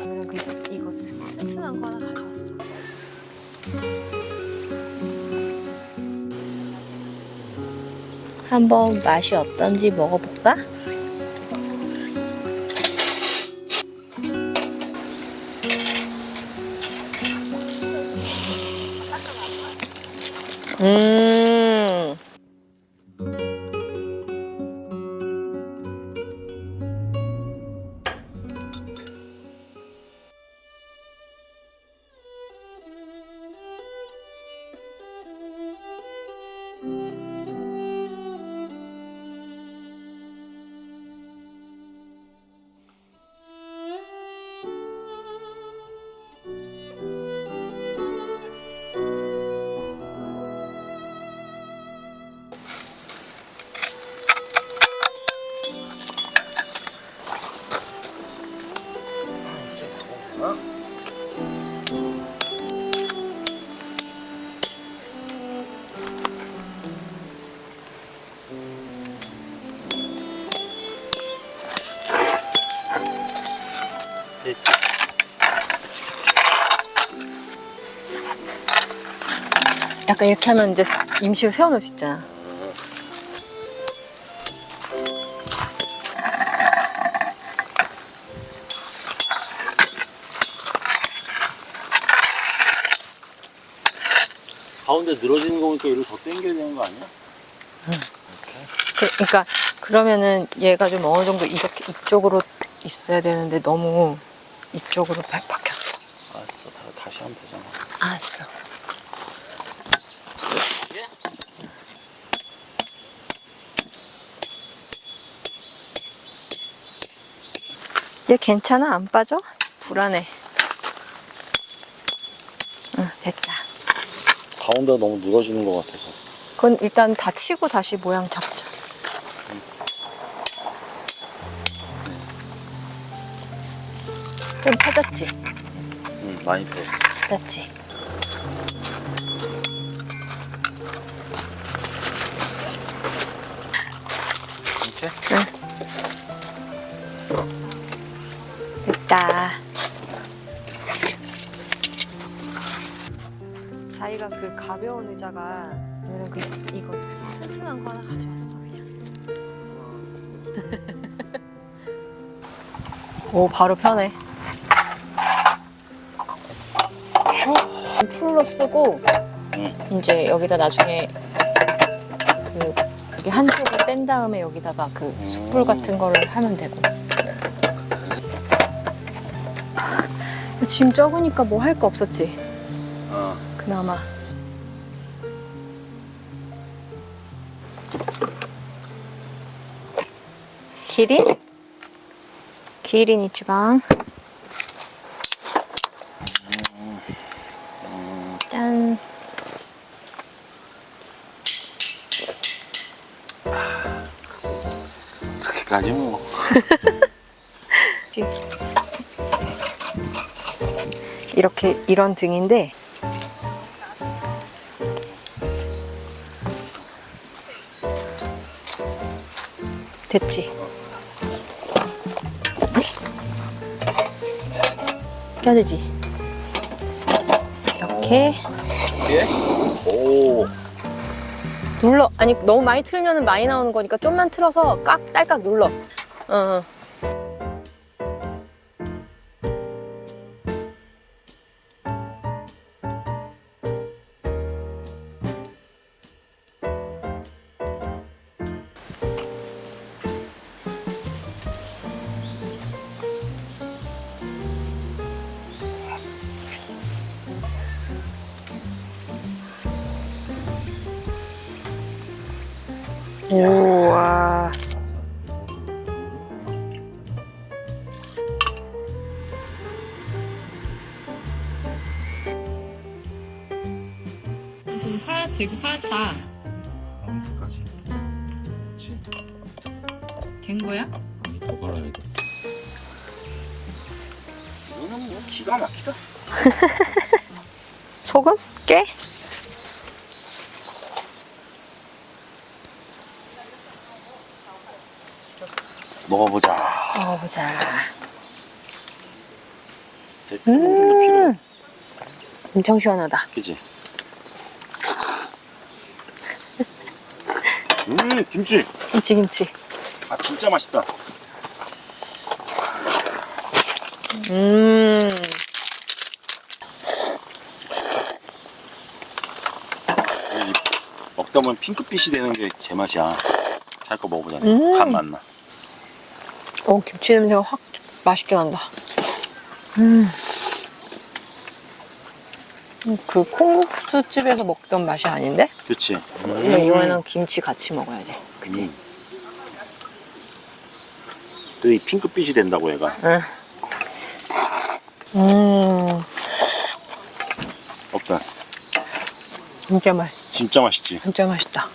오늘은 이거 튼튼한 거 하나 가져왔어. 한번 맛이 어떤지 먹어볼까? 약간 이렇게 하면 이제 임시로 세워놓을 수 있잖아. 가운데 늘어지는 거 보니까 이리로 더 당겨야 되는 거 아니야? 그러니까 그러면은 얘가 좀 어느 정도 이렇게 이쪽으로 있어야 되는데 너무 이쪽으로 박혔어. 알았어. 다시 하면 되잖아. 알았어. 얘 괜찮아? 안 빠져? 불안해. 응, 됐다. 가운데가 너무 늘어지는 것 같아서. 그건 일단 다 치고 다시 모양 잡자. 좀 펴졌지? 응, 많이 펴. 펴졌지? 이렇게? 응. 됐다. 자기가 그 가벼운 의자가 오늘은 이거 튼튼한 거 하나 가져왔어 그냥. 오 바로 편해. 풀로 쓰고 이제 여기다 나중에 그 여기 한쪽을 뺀 다음에 여기다가 그 숯불 같은 거를 하면 되고. 짐 적으니까 뭐 할 거 없었지? 그나마. 기린? 기린 이주방. 짠. 그렇게까지 뭐. 이렇게 이런 등인데 됐지? 껴되지? 이렇게 예? 오. 눌러. 아니 너무 많이 틀면은 많이 나오는 거니까 좀만 틀어서 딸깍 눌러. 어. 우와. 되게 하얗다. 가운데까지. 그렇지. 된 거야? 아니, 더 갈아야 돼. 이거는 뭐 기가 막히다. 소금? 깨? 먹어보자. 먹어보자. 조금 더 필요해. 엄청 시원하다. 그치? 김치. 김치. 아, 진짜 맛있다. 먹다 보면 핑크빛이 되는 게 제 맛이야. 잘 거 먹어보자. 간 맛나. 김치 냄새가 확 맛있게 난다. 그 콩국수 집에서 먹던 맛이 아닌데? 그치? 이거는 김치 같이 먹어야 돼. 그치? 또 이 핑크빛이 된다고 얘가. 없다. 진짜 맛있지? 진짜 맛있다.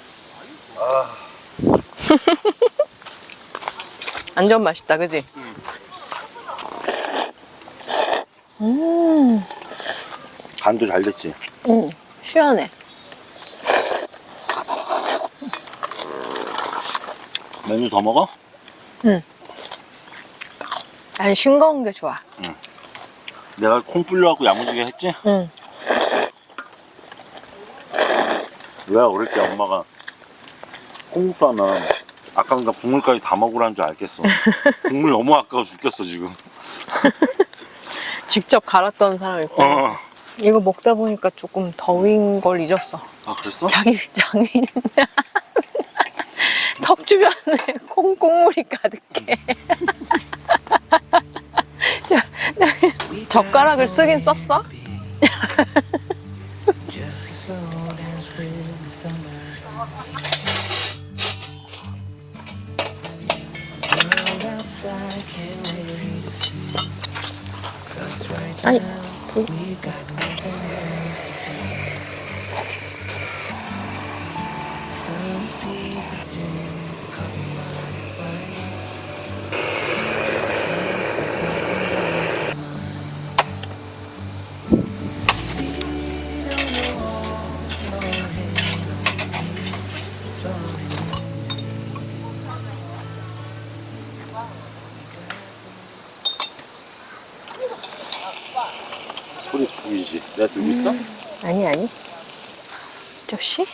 완전 맛있다, 그치? 간도 잘 됐지? 시원해. 메뉴 더 먹어? 아니, 싱거운 게 좋아. 내가 콩 불려갖고 야무지게 했지? 왜 어릴 때 엄마가 콩국수 하면 아까보다 국물까지 다 먹으라는 줄 알겠어. 국물 너무 아까워 죽겠어 지금. 직접 갈았던 사람이 있고. 이거 먹다 보니까 조금 더윈 걸 잊었어. 아, 그랬어? 자기 턱 주변에 콩국물이 가득해. 젓가락을 쓰긴 썼어? 아니, 소리 죽이지. 내가 들고 있어? 아니. 접시?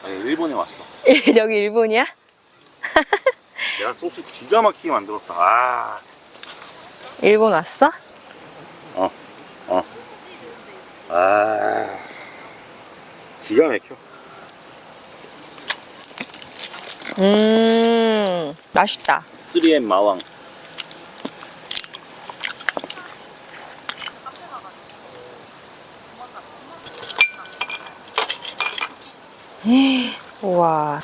아니, 일본에 왔어. 여기 일본이야? 내가 소스 기가 막히게 만들었다. 아. 일본 왔어? 아. 기가 막혀. 맛있다. 3M 마왕. 우와.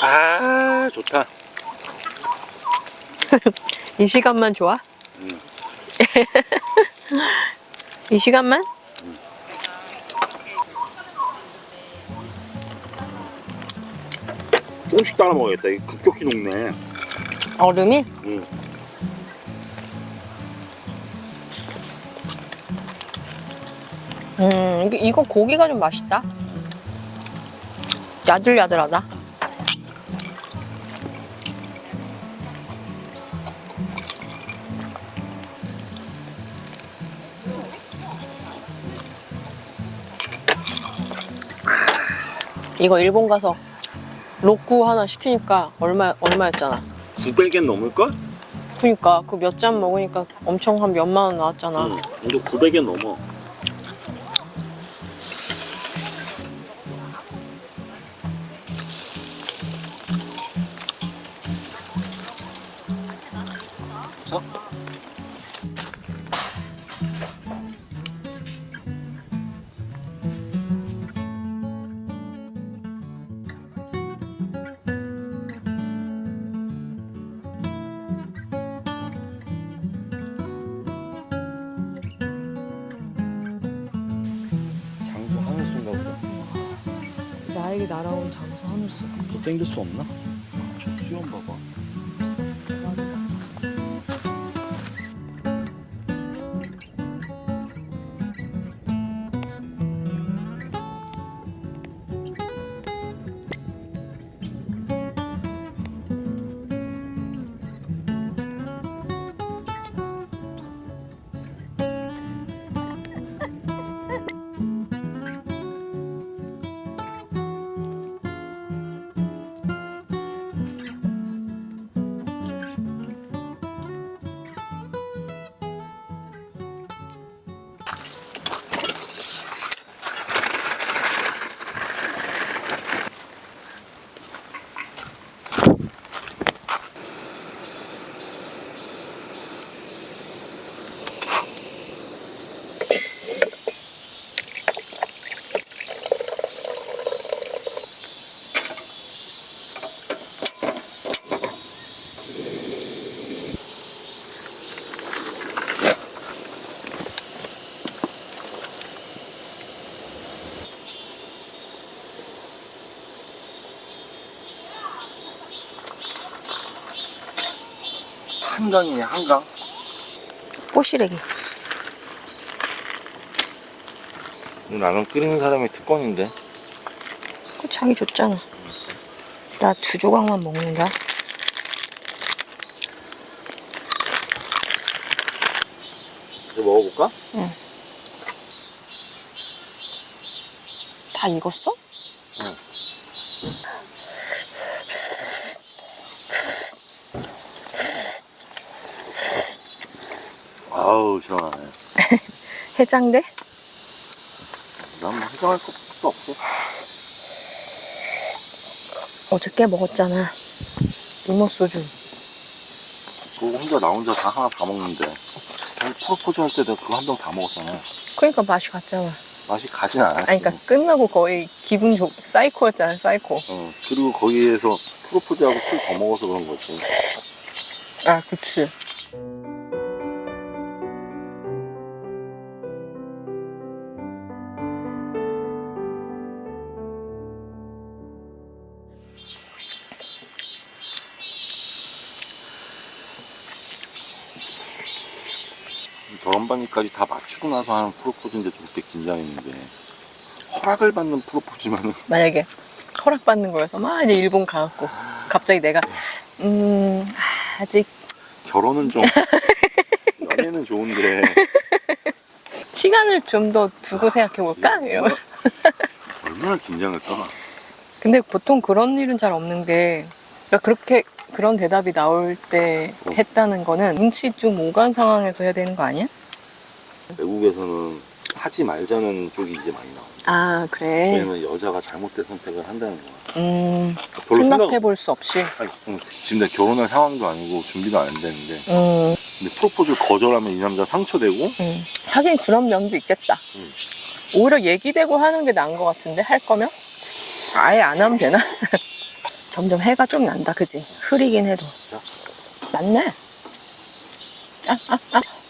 아, 좋다. 이 시간만 좋아? 이 시간만? 조금씩 따라 먹어야겠다. 이거 급격히 녹네. 얼음이? 이거 고기가 좀 맛있다. 야들야들하다. 이거 일본 가서 로쿠 하나 시키니까 얼마였잖아. 900엔 넘을걸? 그니까 그 몇 잔 먹으니까 엄청 한 몇만 원 나왔잖아. 근데 900엔 넘어. 나에게 날아온 장수 하늘소. 또 땡길 수 없나? 저 수염 봐봐. 한강이네, 한강. 뽀시래기. 라면 끓이는 사람이 특권인데. 그 자기 줬잖아. 나 2조각만 먹는다. 이제 먹어볼까? 응. 다 익었어? 응. 아우, 시원하네. 해장돼? 난 뭐 해장할 것도 없어. 어저께 먹었잖아. 고구마소주. 그거 혼자 나 혼자 다 하나 다 먹는데. 프로포즈 할 때 내가 그거 한 병 다 먹었잖아. 그러니까 맛이 갔잖아. 맛이 가진 않았지. 아니, 그러니까 끝나고 거의 기분 사이코였잖아, 사이코. 그리고 거기에서 프로포즈하고 술 더 먹어서 그런 거지. 아, 그치. 결혼반기까지 다 마치고 나서 하는 프로포즈인데 그렇게 긴장했는데 허락을 받는 프로포즈면은 만약에 허락받는 거여서 막 이제 일본 가갖고 갑자기 내가 아직 결혼은 좀 연애는 좋은데 시간을 좀 더 두고 생각해볼까? 이러면. 얼마나 긴장할까? 근데 보통 그런 일은 잘 없는 게, 그러니까 그렇게 그런 대답이 나올 때 했다는 거는 눈치 좀 오간 상황에서 해야 되는 거 아니야? 외국에서는 하지 말자는 쪽이 이제 많이 나와. 아, 그래. 왜냐면 여자가 잘못된 선택을 한다는 거야. 별로 생각해볼 수 없이. 아니, 지금 내가 결혼할 상황도 아니고 준비도 안 됐는데 근데 프로포즈를 거절하면 이 남자 상처되고 하긴 그런 면도 있겠다. 오히려 얘기되고 하는 게 나은 것 같은데, 할 거면? 아예 안 하면 되나? 점점 해가 좀 난다, 그지? 흐리긴 해도. 자. 맞네.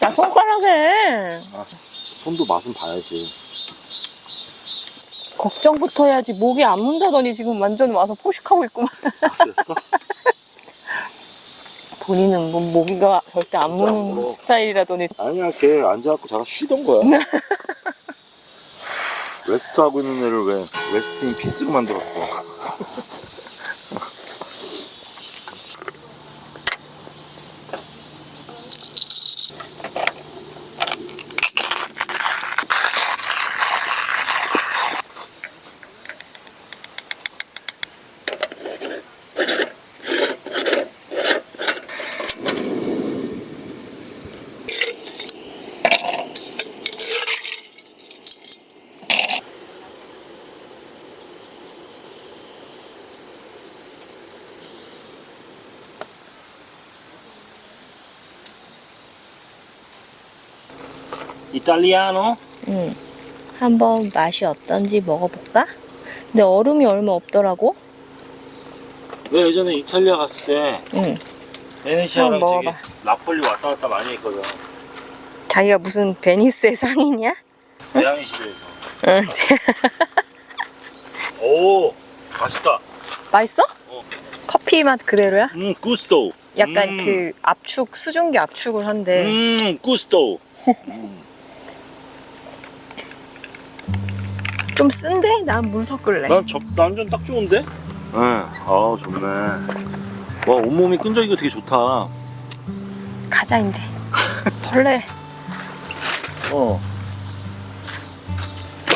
나 손가락에. 손도 맛은 봐야지. 걱정부터 해야지. 목이 안 문다더니 지금 완전 와서 포식하고 있구만. 그랬어? 본인은 뭐 모기가 절대 안 무는 스타일이라더니. 아니야, 걔 앉아갖고 자가 쉬던 거야. 레스트하고 있는 애를 왜 레스트 인 피스로 만들었어? 이탈리아노? 응. 한번 맛이 어떤지 먹어볼까? 근데 얼음이 얼마 없더라고. 왜 예전에 이탈리아 갔을 때 응. 베네치아랑 한번 저기 먹어봐. 나폴리 왔다 갔다 많이 했거든. 자기가 무슨 베니스의 상인이야? 대항해 시대에서. 응. 오, 맛있다. 맛있어? 커피 맛 그대로야? 구스토. 약간 그 압축, 수증기 압축을 한대. 구스토. 좀 쓴데? 난 물 섞을래. 난 완전 딱 좋은데? 아 좋네. 와 온몸이 끈적이고 되게 좋다. 가자 이제. 벌레.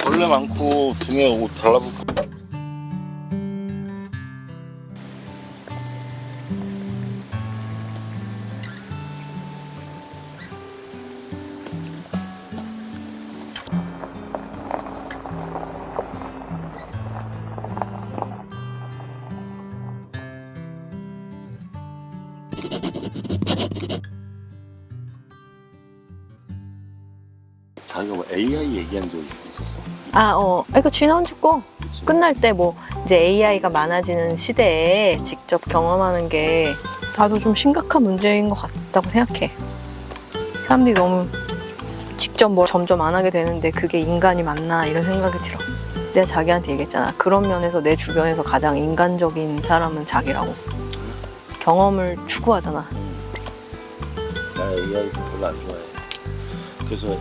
벌레 많고 등에 옷 달라붙고. 자기가 뭐 AI 얘기한 적이 있었어? 이거 지난주 거. 끝날 때 뭐 이제 AI가 많아지는 시대에 직접 경험하는 게 나도 좀 심각한 문제인 것 같다고 생각해. 사람들이 너무 직접 뭘 점점 안 하게 되는데 그게 인간이 맞나 이런 생각이 들어. 내가 자기한테 얘기했잖아. 그런 면에서 내 주변에서 가장 인간적인 사람은 자기라고. 경험을 추구하잖아. 나 AI 별로 안 좋아해. 그래서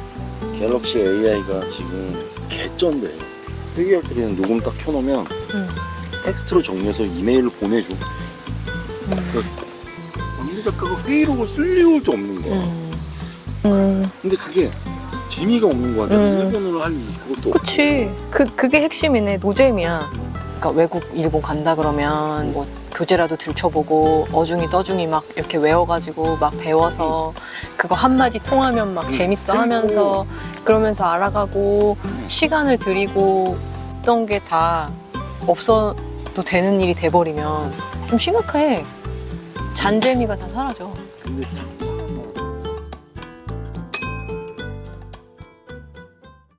갤럭시 AI가 지금 개쩐대. 회의할 때 그냥 녹음 딱 켜놓으면 텍스트로 정리해서 이메일을 보내줘. 그러니까 원래 작가가 회의록을 쓸 이유도 없는 거야. 근데 그게 재미가 없는 거야. 내가 일본어로 할 그것도 그치. 그게 핵심이네. 노잼이야. 그러니까 외국, 일본 간다 그러면 뭐 교재라도 들춰보고 어중이 떠중이 막 이렇게 외워가지고 막 배워서 그거 한마디 통하면 막 재밌어 하면서 그러면서 알아가고 시간을 들이고 했던 게 다 없어도 되는 일이 돼버리면 좀 심각해. 잔재미가 다 사라져. 근데